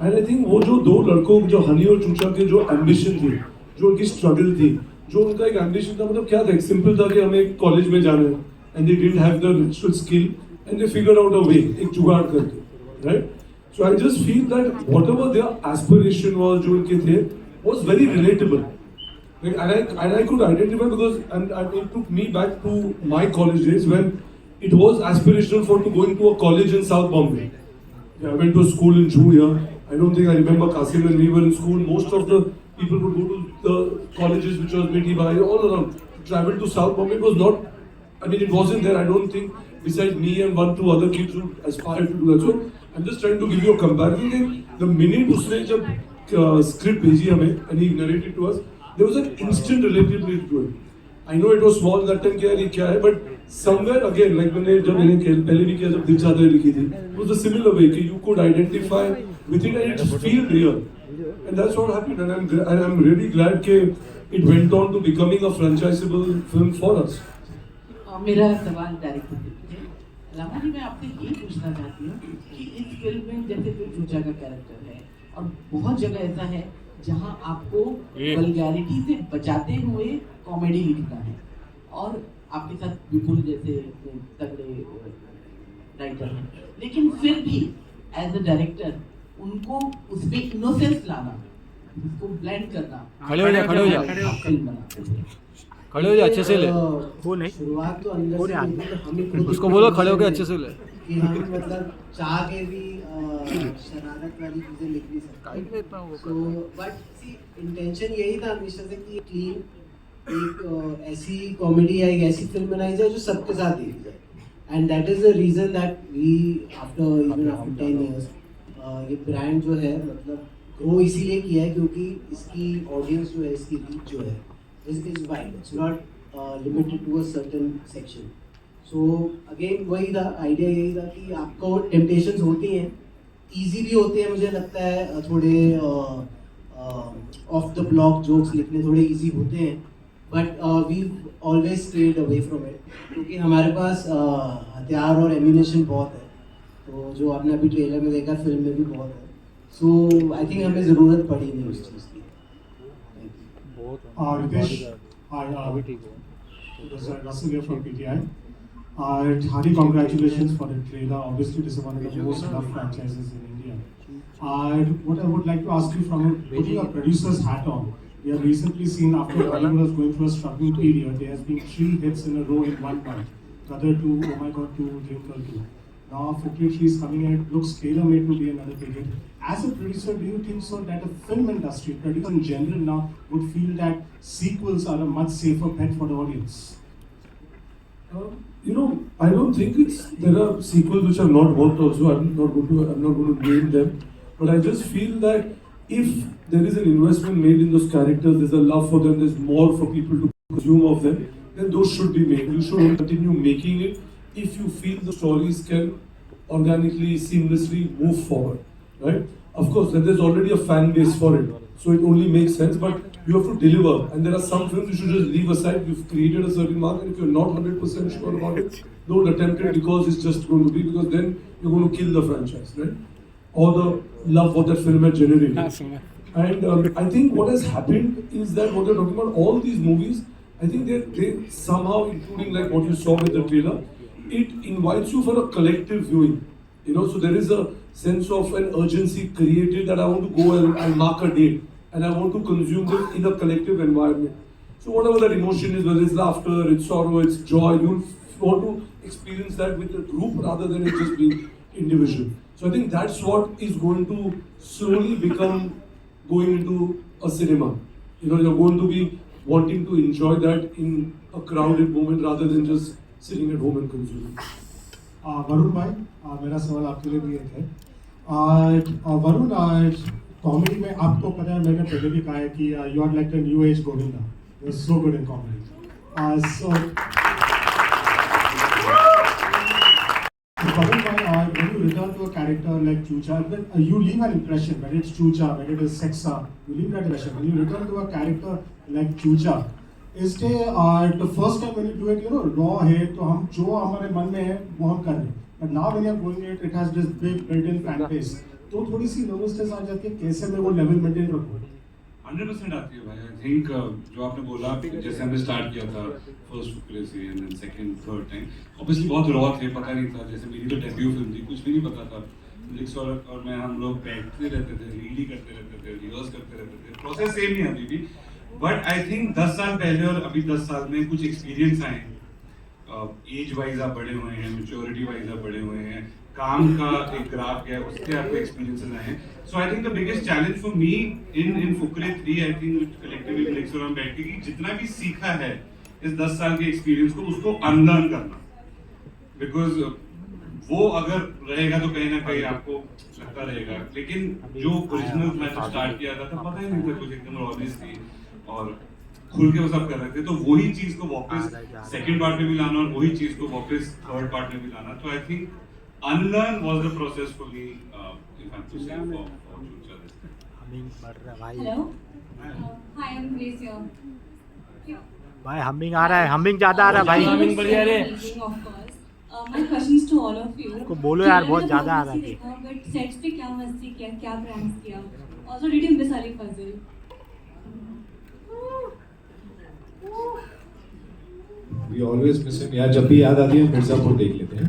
and I think वो जो दो लड़कों, जो हनी और चूचा के जो एम्बिशन थी, जो उनकी स्ट्रगल थी, जो उनका एक एम्बिशन था, मतलब क्या था, एक सिंपल था कि हमें कॉलेज में जाना है, and they didn't have the natural skill and they figured out a way, एक जुगाड़ करके, right? So I just feel that whatever their aspiration was, जो उनके थे, was very relatable, and I could identify because and it took me back to my college days when it was aspirational for to go into a college in South Bombay. Yeah, I went to a school in Jew here. I don't think I remember Qasim when we were in school. Most of the people would go to the colleges which was Miti Bhai, all around. Travel to South Bombay, it was not, I mean, it wasn't there. I don't think besides me and 1-2 other kids who aspired to do that. So I'm just trying to give you a comparison. The minute उसने जब script भेजी हमें and he narrated to us, there was an instant relatability to it. I know it was small that time कि यार ये क्या है, but somewhere again, like मैंने जब मैंने पहले भी किया, जब दिल चाहता है लिखी थी, it was a similar way कि you could identify with it and it just feel real. And that's what happened, and I'm really glad कि it went on to becoming a franchisable film for us. मेरा सवाल डायरेक्टर से है, लामा जी, मैं आपसे ये पूछना चाहती हूँ कि इस फिल्म में जैसे जो चूचा का कैरेक्टर है, और बहुत जगह ऐसा है जहाँ आपको वल्गैरिटी से बचाते हुए कॉमेडी लिखना है, और आपके साथ विपुल जैसे तगड़े राइटर हैं, लेकिन फिर भी एज अ डायरेक्टर उनको उसमें इनोसेंस लाना, उसको ब्लेंड करना, खड़े हो जा फिल्म बनाते थे। खड़े हो जाए अच्छे से ले। वो नहीं, शुरुआत तो अंदर से होती है, तो हमें खुद उसको बोलो खड़े होके अच्छे से ले। कि हम मतलब चाह के भी शरारत वाली चीजें लिख नहीं सकते। So, but see, intention यही था हमेशा से कि क्लीन एक ऐसी कॉमेडी या एक ऐसी फिल्म बनाई जाए जो सबके साथ देखी जाए। And that is the reason that we after 10 years ये ब्रांड जो है मतलब ग्रो इसीलिए किया है क्योंकि इसकी ऑडियंस जो है, इसकी रीच जो है is wide, it's not limited to a certain section. So again वही था, आइडिया यही था कि आपको टेम्पटेशंस होती हैं, इजी भी होते हैं, मुझे लगता है थोड़े ऑफ द ब्लॉक जोक्स लिखने थोड़े इजी होते हैं, but we always stayed away from it क्योंकि हमारे पास हथियार और एम्यूनेशन बहुत है, तो जो आपने अभी ट्रेलर में देखा, फिल्म में भी बहुत है। सो आई थिंक हमें ज़रूरत पड़ी नहीं उस चीज़ की। Ritesh, this is Russell here from PTI. Hearty congratulations for the trailer. Obviously, this is one of the most loved franchises in India. What I would like to ask you from putting a producer's hat on, we have recently seen after Bollywood was going through a struggling period, there has been 3 hits in a row in 1 month. Brother 2, Oh My God 2, Dream Girl 2. Now Fukrey 3 is coming and it looks tailor-made to be another big hit. As a producer, do you think so that the film industry, producers in general now, would feel that sequels are a much safer bet for the audience? I don't think there are sequels which have not worked also. I'm not going to name them, but I just feel that if there is an investment made in those characters, there's a love for them, there's more for people to consume of them, then those should be made. You should continue making it if you feel the stories can organically, seamlessly move forward, right? Of course, then there's already a fan base for it, so it only makes sense, but you have to deliver, and there are some films you should just leave aside. You've created a certain mark, and if you're not 100% sure about it, don't attempt it because it's just going to be, because then you're going to kill the franchise, right? Or the love what that film had generated. And I think what has happened is that what you're talking about, all these movies, I think they somehow, including like what you saw with the trailer, it invites you for a collective viewing. So there is a sense of an urgency created that I want to go and mark a date, and I want to consume them in a collective environment. So whatever that emotion is, whether it's laughter, it's sorrow, it's joy, you want to experience that with a group rather than it just being individual. So I think that's what is going to slowly become going into a cinema. You're going to be wanting to enjoy that in a crowded moment rather than just sitting at home and consuming. Varun भाई, मेरा सवाल आपके लिए भी एक है। वरुण, कॉमेडी में आपको पता है, मैंने पहले भी कहा है कि you are like the new age Govinda, you are so good in comedy. So Varun bhai, when you return to a character like Chucha, you leave an impression, whether it's Chucha, whether it is Sexa, you leave that impression. When you return to a character like Chucha, is the first time when you do it, raw है, तो हम जो हमारे मन में है वो हम कर रहे हैं. But now when you're going it has this big built-in fan base. तो थोड़ी सी nervousness आ जाती है, कैसे मैं वो level maintain रखूँ? 100% आती है भाई। आई थिंक जो आपने बोला, जैसे हमने स्टार्ट किया था फर्स्ट फुकरे से and then second third time, obviously बहुत रॉ थे, पता नहीं था, जैसे मेरी तो डेब्यू फिल्म थी, कुछ भी नहीं पता था। लिक्स और मैं, हम लोग बैठते रहते थे, रीड ही करते रहते थे, रिहर्स करते रहते थे, प्रोसेस सेम ही अभी भी। बट आई थिंक 10 साल पहले और अभी 10 साल में कुछ एक्सपीरियंस आए हैं, एज वाइज आप बड़े हुए हैं, मैच्योरिटी वाइज आप बड़े हुए हैं, काम का एक ग्राफ गया, उससे आपको एक्सपीरियंसेस आए हैं। So I think the biggest challenge for me in Fukrey 3, I think collectively लिक्स और हम बैठ के कि जितना भी सीखा है इस 10 साल के एक्सपीरियंस को, उसको अनलर्न करना, बिकॉज वो अगर रहेगा तो कहीं ना कहीं आपको लगता रहेगा। लेकिन जो ओरिजिनल मैं जब स्टार्ट किया था पता ही नहीं था, कुछ एकदम रॉनेस थी और खुल के वो सब कर रहे थे, तो वही चीज को वापस सेकंड पार्ट में भी लाना और वही चीज को वापस थर्ड पार्ट में भी लाना। तो I think unlearn was the process for me, if I have to say, for future. Hello. Hi, I'm Grace here. भाई हमिंग आ रहा है, हमिंग ज्यादा आ रहा है भाई। हमिंग बढ़िया रे। Of course. My questions to all of you. को बोलो यार, बहुत ज्यादा आ रहा है। But sets पे क्या मस्ती किया, क्या pranks किया? Also, did you miss Ali Fazil? We always miss him. यार जब भी याद आती है मिर्जापुर देख लेते हैं।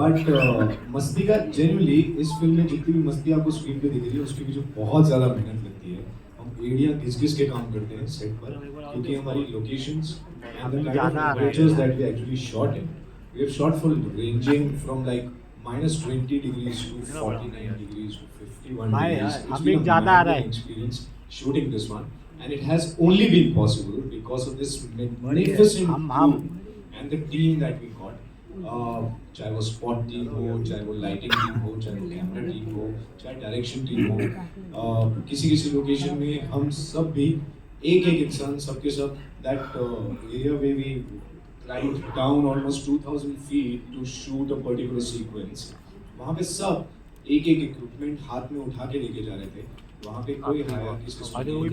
बट मस्ती का जेन्युइनली इस फिल्म में जितनी भी मस्ती आपको स्क्रीन पे दिख रही है उसके पीछे बहुत ज़्यादा मेहनत लगती है। हम एरिया घिस के काम करते हैं सेट पर, क्योंकि हमारी locations and the kind of temperatures that we actually shot in, we have shot for ranging from like -20 degrees to 49 degrees to 51 degrees. It's been a mind-blowing experience shooting this one, and it has only been possible because of this magnificent crew and the team that we got. चाहे वो स्पॉट टीम हो, चाहे वो लाइटिंग टीम हो, चाहे वो कैमरा टीम हो, चाहे डायरेक्शन टीम हो, किसी किसी लोकेशन में हम सब भी एक इंसान सबके सब that area way we climbed down almost 2000 feet to shoot a particular sequence. वहाँ पे सब एक इक्विपमेंट हाथ में उठा के लेके जा रहे थे। वहाँ पे कोई हायर किसी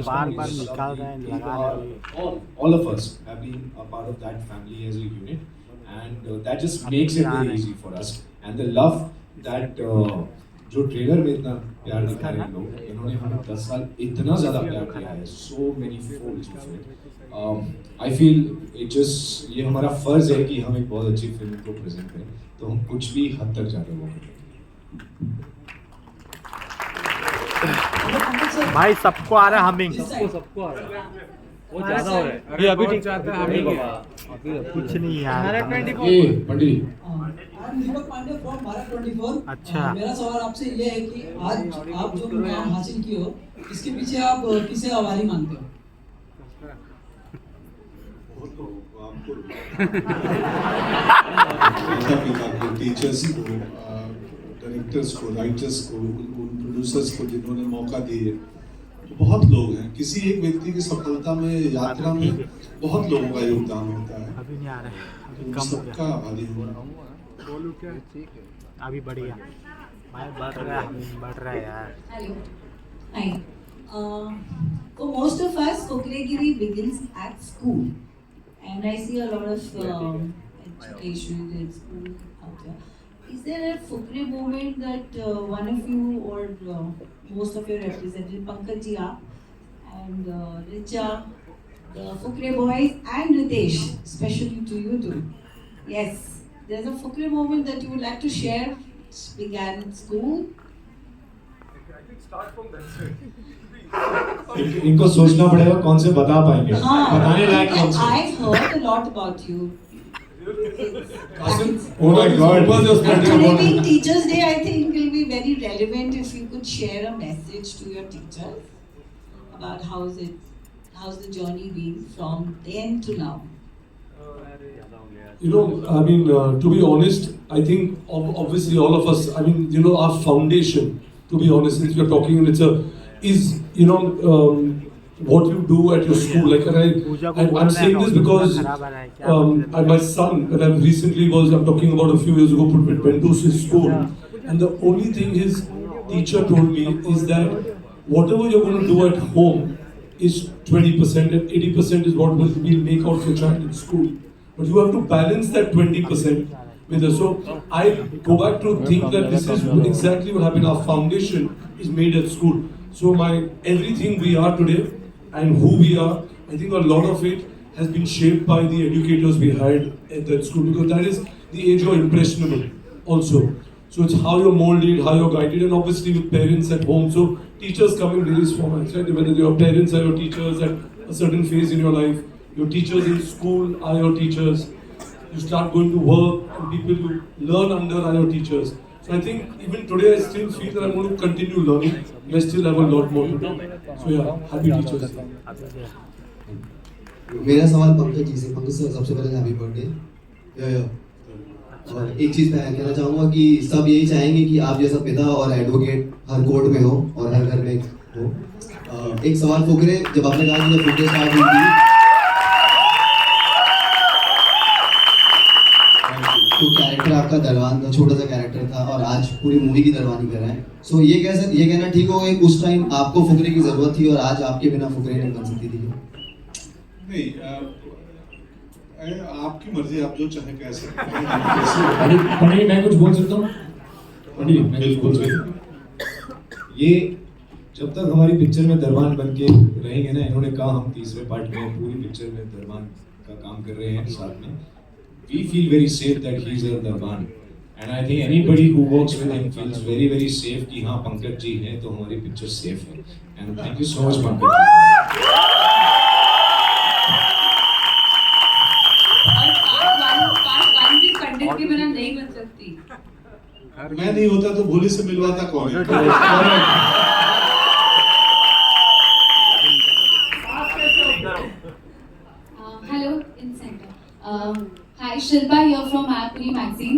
बार-बार निकाल रहे हैं, लगा रहे हैं। All of us have been a part of that family as a unit, and that just makes it very easy for us. And the love that जो ट्रेलर में इतना प्यार दिखा रहे हैं लोग, इन्होंने हमें 10 साल इतना ज़्यादा प्यार दिया है, so many folds of it. I feel it just ये हमारा फर्ज है कि हम एक बहुत अच्छी फिल्म को प्रेजेंट करें, तो हम कुछ भी हद तक जाके वो करें। भाई सबको आ रहा है हमिंग, सबको आ रहा है, वो ज्यादा हो रहा है। ये अभी ठीक कुछ नहीं यार। ये पंडित दीपक पांडे फ्रॉम भारत 24। अच्छा, मेरा सवाल आपसे ये है कि आज आप जो मुकाम हासिल किए हो, इसके पीछे आप किसे आभारी मानते हो? माता पिता को, टीचर्स को, डायरेक्टर्स को, राइटर्स को, उन प्रोड्यूसर्स को जिन्होंने मौका दिए। तो बहुत लोग हैं, किसी एक व्यक्ति की सफलता में, यात्रा में बहुत लोगों का योगदान होता है। अभी नहीं आ रहा है, तो सबका आभारी हूँ। अभी बढ़िया भाई, बढ़ रहा है यार। Hello. Hi. For most of us, Fukregiri begins at school, and I see a lot of education in school out there. Is there a Fukre moment that one of you or most of your representatives, Pankaj ji and Richa, the Fukre boys, and Ritesh, especially to you two? Yes. There's a Fukre moment that you would like to share, which began in school. इनको सोचना पड़ेगा कौन से बता पाएंगे, बताने लायक कौन से। I've heard a lot about you. Oh my God! Today being Teachers' Day, I think will be very relevant if you could share a message to your teachers about how's the journey been from then to now. You know, I mean, to be honest, I think obviously all of us, I mean, you know, our foundation, to be honest, if you're talking, you know, what you do at your school. Like, and I'm saying this because my son, when I'm talking about a few years ago, put went to his school, and the only thing his teacher told me is that whatever you're going to do at home is 20% and 80% is what will make out your child in school. But you have to balance that 20% with us. So I go back to think that this is exactly what happened. Our foundation is made at school. So everything we are today and who we are, I think a lot of it has been shaped by the educators we had at that school, because that is the age you're impressionable also. So it's how you're molded, how you're guided, and obviously with parents at home. So teachers come in various formats, right? Whether your parents are your teachers at a certain phase in your life, your teachers in school are your teachers, you start going to work and people you learn under are your teachers. So I think even today I still feel that I'm going to continue learning. I still have a lot more to do. So yeah, happy Teachers Day. मेरा सवाल पंकज जी से। पंकज सर, सबसे पहले हैप्पी बर्थडे। और एक चीज़ मैं कहना चाहूँगा कि सब यही चाहेंगे कि आप जैसा पिता और एडवोकेट हर कोर्ट में हो और हर घर में हो। एक सवाल फुकरे, जब आपने कहा कि जब फुकरे स्टार्ट हुई थी तो कैरेक्टर आपका दरबान था, छोटा सा कैरेक्टर था, और आज पूरी मूवी की दरबानी कर रहे हैं। सो ये कहना ठीक होगा कि उस टाइम आपको फुकरे की जरूरत थी और आज आपके बिना फुकरे नहीं बन सकती थी? नहीं, आपकी मर्जी, आप जो चाहे कह सकते हैं। पंडित, मैं कुछ बोल सकता हूँ? पंडित, मैं कुछ बोल सकता हूँ? ये जब तक हमारी पिक्चर में दरबान बन के रहेंगे ना, इन्होंने कहा हम तीसरे पार्ट में पूरी पिक्चर में दरबान का काम कर रहे हैं साथ में। We feel very safe that he is a Darban, And I think anybody who works with him feels very, very safe कि हाँ पंकज जी हैं तो हमारी पिक्चर सेफ है. And thank you so much Pankaj ji. Part one भी पंडित के बिना नहीं बन सकती. मैं नहीं होता तो भोली से मिलवाता कौन है? Hello in centre. Hi Shilpa here from Mayapuri magazine.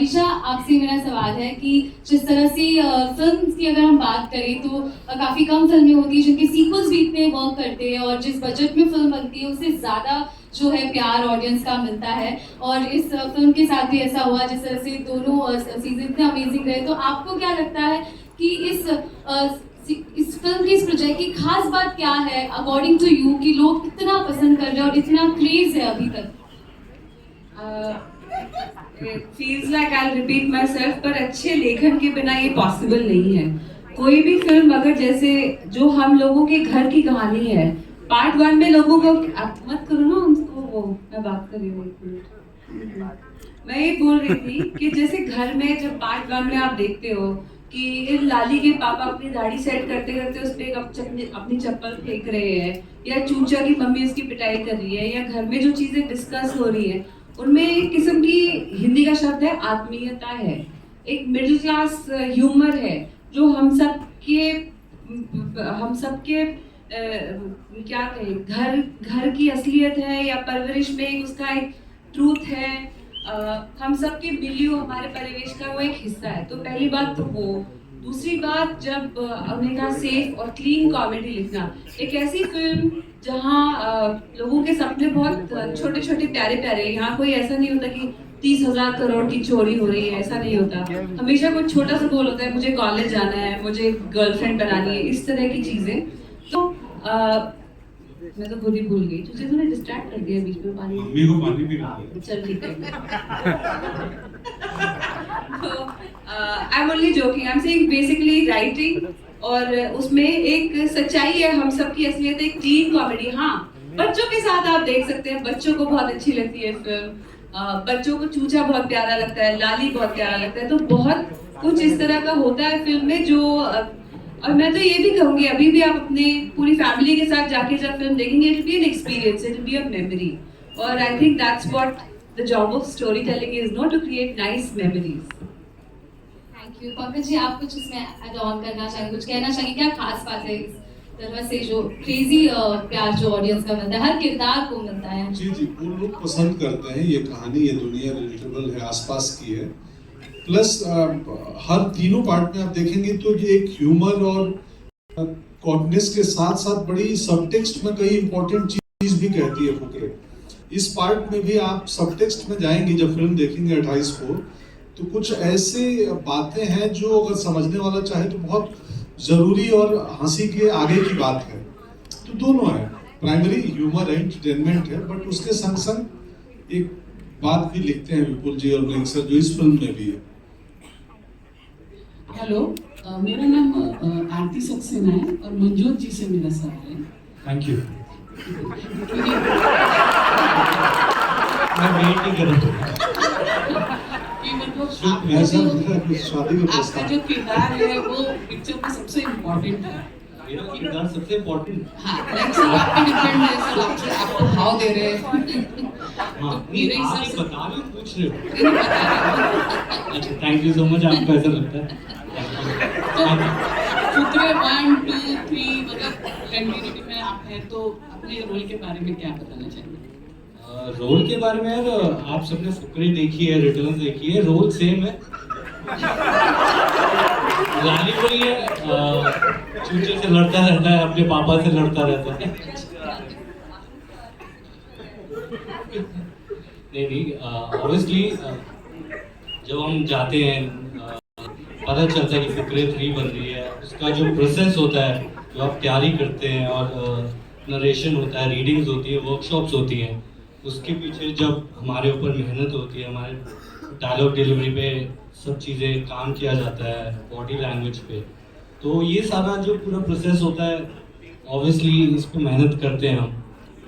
Risha आपसे मेरा सवाल है कि जिस तरह से फिल्म की अगर हम बात करें तो काफ़ी कम फिल्में होती हैं जिनके सीक्वल्स भी इतने वर्क करते हैं और जिस बजट में फिल्म बनती है उससे ज़्यादा जो है प्यार ऑडियंस का मिलता है. और इस फिल्म के साथ भी ऐसा हुआ जिस तरह से दोनों सीजन इतने अमेजिंग रहे. तो आपको क्या लगता है कि इस फिल्म की इस प्रोजेक्ट की खास बात क्या है अकॉर्डिंग टू यू कि लोग इतना पसंद कर रहे हैं और इतना क्रेज है अभी तक? It feels like I'll repeat myself, पर अच्छे लेखन के बिना ये पॉसिबल नहीं है. कोई भी फिल्म अगर जैसे जो हम लोगों के घर की कहानी है, पार्ट वन में लोगों को आप मत करो ना उनको, वो मैं बात कर रही हूँ एक मिनट. मैं ये बोल रही थी कि जैसे घर में जब पार्ट वन में आप देखते हो कि लाली के पापा अपनी दाढ़ी सेट करते करते उस पर अपनी चप्पल फेंक रहे हैं, या चूचा की मम्मी उसकी पिटाई कर रही है, या घर में जो चीज़ें डिस्कस हो रही है उनमें एक किस्म की हिंदी का शब्द है आत्मीयता है, एक मिडिल क्लास ह्यूमर है जो हम सब के क्या कहें घर की असलियत है या परवरिश में उसका एक ट्रूथ है. हम सब के मिलियो हमारे परिवेश का वो एक हिस्सा है. तो पहली बात तो वो. दूसरी बात जब हमने कहा सेफ और क्लीन कॉमेडी लिखना, एक ऐसी फिल्म जहाँ लोगों के सपने बहुत छोटे छोटे प्यारे प्यारे. यहाँ कोई ऐसा नहीं होता कि 30,000 करोड़ की चोरी हो रही है, ऐसा नहीं होता. हमेशा कुछ छोटा सा गोल होता है, मुझे कॉलेज जाना है, मुझे गर्लफ्रेंड बनानी है, इस तरह की चीज़ें. तो मैं तो खुद ही भूल गई, तुझे तूने डिस्ट्रैक्ट कर दिया बीच में. पानी मम्मी को पानी पिला दे. चल ठीक है. तो I am only joking. I am saying basically writing और उसमें एक सच्चाई है, हम सबकी असलियत है, क्लीन कॉमेडी. हाँ, बच्चों के साथ आप देख सकते हैं, बच्चों को बहुत अच्छी लगती है फिल्म. बच्चों को चूचा बहुत प्यारा लगता है, लाली बहुत प्यारा लगता है. तो बहुत कुछ इस तरह का होता है फिल्म में जो और मैं तो ये भी कहूँगी अभी भी आप अपने पूरी फैमिली के साथ जाके जब फिल्म देखेंगे, it will be an experience, it will be a memory. और I think that's what the job of storytelling is, not to create nice memories. Thank you. Pankaj ji आप कुछ इसमें ऐड ऑन करना चाहेंगे, कुछ कहना चाहेंगे? क्या खास बात है इस तरह से जो क्रेजी प्यार जो ऑडियंस का मिलता है, हर किरदार को मिलता है? जी वो लोग पसंद करते हैं. ये कहानी, ये दुनिया रिलेटेबल है, आसपास की है. प्लस हर तीनों पार्ट में आप देखेंगे तो ये एक ह्यूमर और कॉटनेस के साथ साथ बड़ी सबटेक्स्ट में कई इंपॉर्टेंट चीज भी कहती है फुकरे. इस पार्ट में भी आप सबटेक्स्ट में जाएंगे जब फिल्म देखेंगे 28 को, तो कुछ ऐसे बातें हैं जो अगर समझने वाला चाहे तो बहुत जरूरी और हंसी के आगे की बात है. तो दोनों है, प्राइमरी ह्यूमर है, एंटरटेनमेंट है, बट उसके संग संग एक बात भी लिखते हैं विपुल जी और मयंक सर जो इस फिल्म में भी है. हेलो, मेरा नाम आरती सक्सेना है और मंजोत जी से मेरा सवाल है. Thank you. मैं वेट नहीं कर रहा कि मतलब आपका जो किरदार है वो पिक्चर में सबसे इम्पोर्टेंट है. मेरा किरदार सबसे इम्पोर्टेंट. हाँ, नेक्स्ट सब आपके डिपेंड है, सब आपसे आपको भाव दे रहे हैं. हाँ, मेरे हिसाब से बता रहे हो, पूछ रहे हो. अच्छा, थैंक यू सो मच. आपको ऐसा लगता है? फुकरे 1, 2, 3 मतलब कंटिन्यूटी में आप हैं, तो अपने रोल के बारे में क्या बताना चाहेंगे? रोल के बारे में यार, आप सबने फुकरे देखी है, रिटर्न देखी है, रोल सेम है. लाली वही है, चूचे से लड़ता रहता है, अपने पापा से लड़ता रहता है. नहीं, ऑब्वियसली जब हम जाते हैं पता चलता है कि फुकरे 3 बन रही है. उसका जो प्रोसेस होता है, जो आप तैयारी करते हैं और नरेशन होता है, रीडिंग्स होती है, वर्कशॉप्स होती हैं, उसके पीछे जब हमारे ऊपर मेहनत होती है, हमारे डायलॉग डिलीवरी पे सब चीज़ें काम किया जाता है, बॉडी लैंग्वेज पे, तो ये सारा जो पूरा प्रोसेस होता है ऑब्वियसली इस पर मेहनत करते हैं हम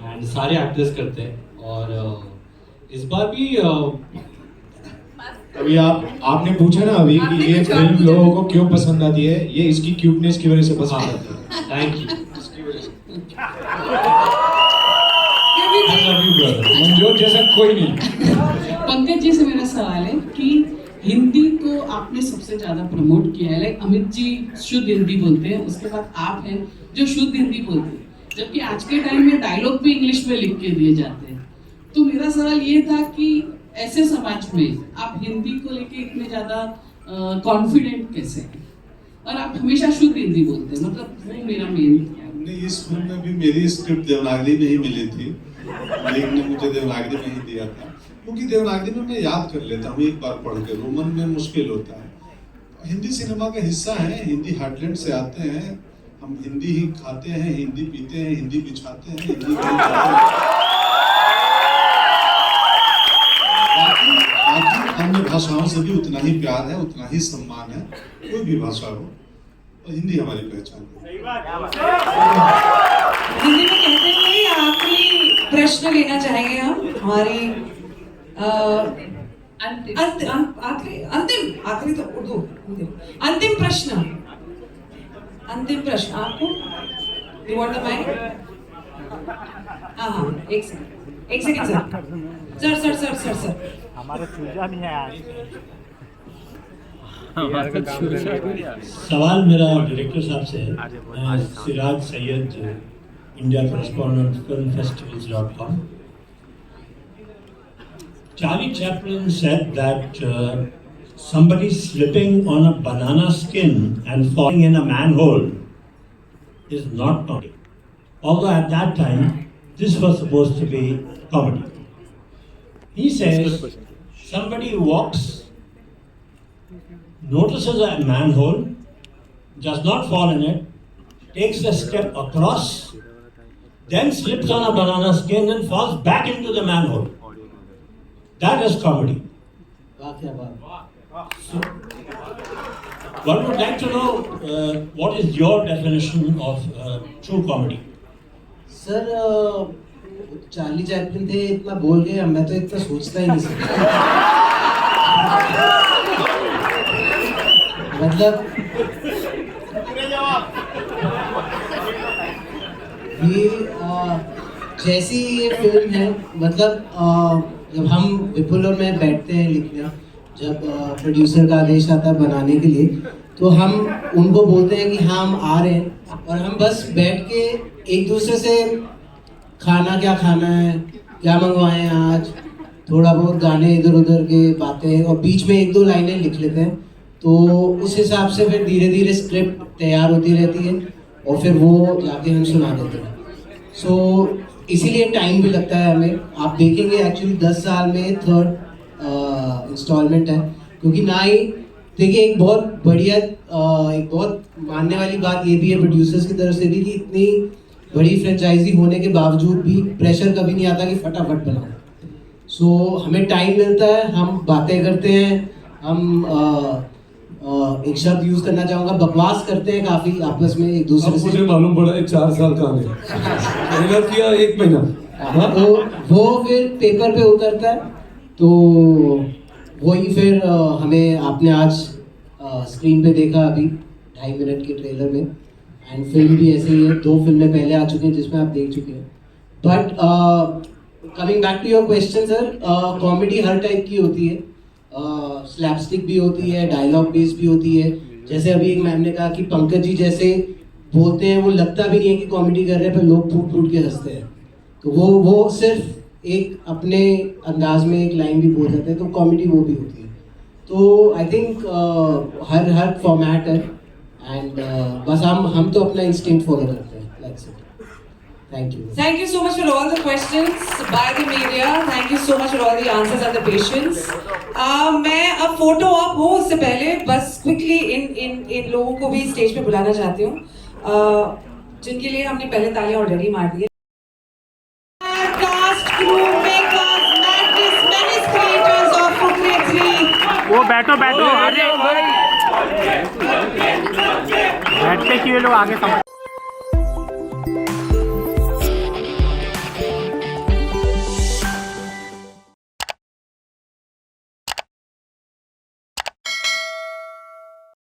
एंड सारे एक्टर्स करते हैं. और इस बार भी अभी आपने पूछा ना अभी कि ये फिल्म लोगों को क्यों पसंद आती है, ये इसकी क्यूटनेस की वजह से पसंद आती है। Thank you. इसकी वजह से I love you, brother। Manjor जैसा कोई नहीं। पंकज जी से मेरा सवाल है कि हिंदी को आपने सबसे ज्यादा प्रमोट किया है। लाइक अमित जी शुद्ध हिंदी बोलते हैं, उसके बाद आप हैं जो शुद्ध हिंदी बोलते हैं, जबकि आज के टाइम में डायलॉग भी इंग्लिश में लिख के दिए जाते हैं। तो मेरा सवाल ये था कि ऐसे समाज में आप हिंदी को लेके इतने ज्यादा कॉन्फिडेंट कैसे हैं, और आप हमेशा शुद्ध हिंदी बोलते हैं, मतलब वो मेरा मेन। नहीं, इस फिल्म में भी मेरी स्क्रिप्ट देवनागरी में ही मिली थी, लेकिन ने मुझे देवनागरी में ही दिया था, क्योंकि देवनागरी में मैं याद कर लेता हूँ एक बार पढ़ के, रोमन में मुश्किल होता है। हिंदी सिनेमा का हिस्सा है, हिंदी हार्टलैंड से आते हैं हम, हिंदी ही खाते हैं, हिंदी पीते हैं, हिंदी बिछाते हैं, हिंदी बाकी अन्य भाषाओं से भी उतना ही प्यार है, उतना ही सम्मान है, कोई भी भाषा हो, और हिंदी हमारी पहचान है। हिंदी में कहते हैं कि आखिरी प्रश्न लेना चाहेंगे हम हमारी आखिरी तो उर्दू, अंतिम प्रश्न आपको यू वांट द माइक? हाँ एक सेकंड सर हमारे चूजा नहीं है आज। सवाल मेरा डायरेक्टर साहब से है। मैं Siraj Syed, India correspondent filmfestivals.com। Charlie Chaplin said that somebody slipping on a banana skin and falling in a manhole is not comedy. Although at that time this was supposed to be comedy. He says somebody walks, notices a manhole, does not fall in it, takes a step across, then slips on a banana skin and falls back into the manhole. That is comedy. So, one would like to know what is your definition of true comedy? Sir Charlie Chaplin थे, इतना बोल गए, मैं तो इतना सोचता ही नहीं सकता। मतलब ये जैसी ये फिल्म है, मतलब जब हम विपुल और मैं बैठते हैं लिखने, जब प्रोड्यूसर का आदेश आता है बनाने के लिए, तो हम उनको बोलते हैं कि हाँ हम आ रहे हैं, और हम बस बैठ के एक दूसरे से खाना क्या खाना है, क्या मंगवाएं आज, थोड़ा बहुत गाने इधर उधर के बातें, और बीच में एक दो लाइनें लिख लेते हैं। तो उस हिसाब से फिर धीरे धीरे स्क्रिप्ट तैयार होती रहती है, और फिर वो जाके हम सुना देते हैं। सो इसीलिए टाइम भी लगता है हमें। आप देखेंगे एक्चुअली 10 साल में 3rd इंस्टॉलमेंट है, क्योंकि ना ही देखिए एक बहुत बढ़िया एक बहुत मानने वाली बात ये भी है प्रोड्यूसर्स की तरफ से भी, कि इतनी बड़ी फ्रेंचाइजी होने के बावजूद भी प्रेशर कभी नहीं आता कि फटाफट बनाओ। सो हमें टाइम मिलता है, हम बातें करते हैं, हम एक शब्द यूज करना चाहूँगा, बकवास करते हैं काफी आपस में एक दूसरे से। मुझे मालूम पड़ा 4 साल का है किया 1 महीना, तो वो फिर पेपर पे उतरता है, तो वही फिर हमें आपने आज स्क्रीन पे देखा अभी 2.5 मिनट के ट्रेलर में, एंड फिल्म भी ऐसे ही है, 2 फिल्में पहले आ चुकी हैं जिसमें आप देख चुके हैं। But coming back to your question sir, comedy हर टाइप की होती है, स्लैपस्टिक भी होती है, डायलॉग बेस्ड भी होती है। जैसे अभी एक मैम ने कहा कि पंकज जी जैसे बोलते हैं, वो लगता भी नहीं है कि कॉमेडी कर रहे हैं, पर लोग फूट फूट के हंसते हैं, तो वो सिर्फ एक अपने अंदाज में एक लाइन भी बोल जाते हैं, तो कॉमेडी वो भी होती है। तो आई थिंक हर फॉर्मेट है, एंड बस हम तो अपना इंस्टिंक्ट फॉलो करते हैं। That's it. Thank you. Thank you so much for all the questions by the media. Thank you so much for all the answers and the patience. मैं अब फोटो ऑप हो उससे पहले बस क्विकली इन लोगों को भी स्टेज पे बुलाना चाहती हूँ, जिनके लिए हमने पहले तालियां ऑलरेडी मार दी है। Cast, crew, makers, madness, menace creators of Fukre 3. वो बैठो अरे बैठते क्यों लोग आगे समझ